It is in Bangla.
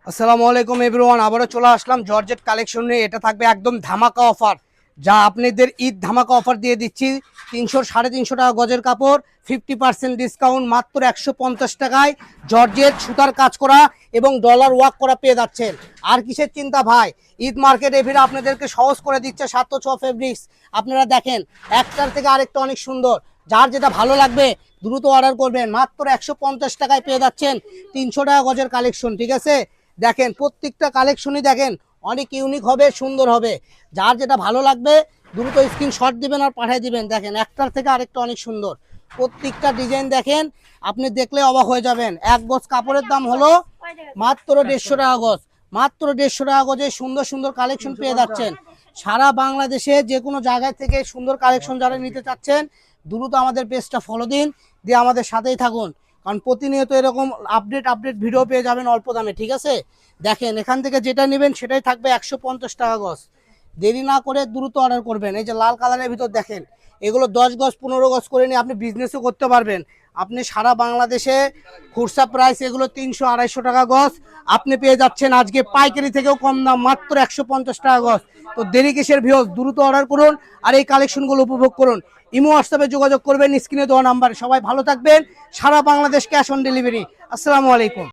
আসসালামু আলাইকুম এভরিওয়ান, আবারও চলে আসলাম জর্জেট কালেকশন নিয়ে। এটা থাকবে একদম ধামাকা অফার, যা আপনাদের ঈদ ধামাকা অফার দিয়ে দিচ্ছি। 300-350 টাকা গজের কাপড়, 50% ডিসকাউন্ট, মাত্র 150 টাকায় জর্জেট সুতার কাজ করা এবং ডলার ওয়ার্ক করা পেয়ে যাচ্ছেন। আর কিসের চিন্তা ভাই, ঈদ মার্কেট এভিরা আপনাদেরকে সহজ করে দিচ্ছে। 706 ফেব্রিক্স আপনারা দেখেন, একটার থেকে আরেকটা অনেক সুন্দর। যার যেটা ভালো লাগবে দ্রুত অর্ডার করবেন। মাত্র 150 টাকায় পেয়ে যাচ্ছেন 300 টাকা গজের কালেকশন। ঠিক আছে, দেখেন প্রত্যেকটা কালেকশনই দেখেন অনেক ইউনিক হবে, সুন্দর হবে। যার যেটা ভালো লাগবে দ্রুত স্ক্রিনশট দিবেন আর পাঠিয়ে দিবেন। দেখেন একটার থেকে আরেকটা অনেক সুন্দর, প্রত্যেকটা ডিজাইন দেখেন, আপনি দেখলে অবাক হয়ে যাবেন। এক গজ কাপড়ের দাম হলো মাত্র 150 টাকা গজ। মাত্র 150 টাকা গজে সুন্দর সুন্দর কালেকশন পেয়ে যাচ্ছেন। সারা বাংলাদেশে যে কোনো জায়গায় থেকে সুন্দর কালেকশন যারা নিতে চাচ্ছেন দ্রুত আমাদের পেজটা ফলো দিন, দিয়ে আমাদের সাথেই থাকুন, কারণ প্রতিনিয়ত এরকম আপডেট ভিডিও পেয়ে যাবেন অল্প দামে। ঠিক আছে, দেখেন এখান থেকে যেটা নেবেন সেটাই থাকবে 150 টাকা গজ। দেরি না করে দ্রুত অর্ডার করবেন। এই যে লাল কালারের ভিতর দেখেন, এগুলো 10 গজ 15 গজ করে নিয়ে আপনি বিজনেসও করতে পারবেন। আপনি সারা বাংলাদেশে খুচরা প্রাইস এগুলো 300-250 টাকা গজ, আপনি পেয়ে যাচ্ছেন আজকে পাইকারি থেকেও কম দাম, মাত্র 150 টাকা গজ। তো দেরি কিসের ভিউয়ার্স, দ্রুত অর্ডার করুন আর এই কালেকশনগুলো উপভোগ করুন। ইমো হোয়াটসঅ্যাপে যোগাযোগ করবেন স্ক্রিনে দেওয়া নাম্বারে। সবাই ভালো থাকবেন। সারা বাংলাদেশ ক্যাশ অন ডেলিভারি। আসসালামু আলাইকুম।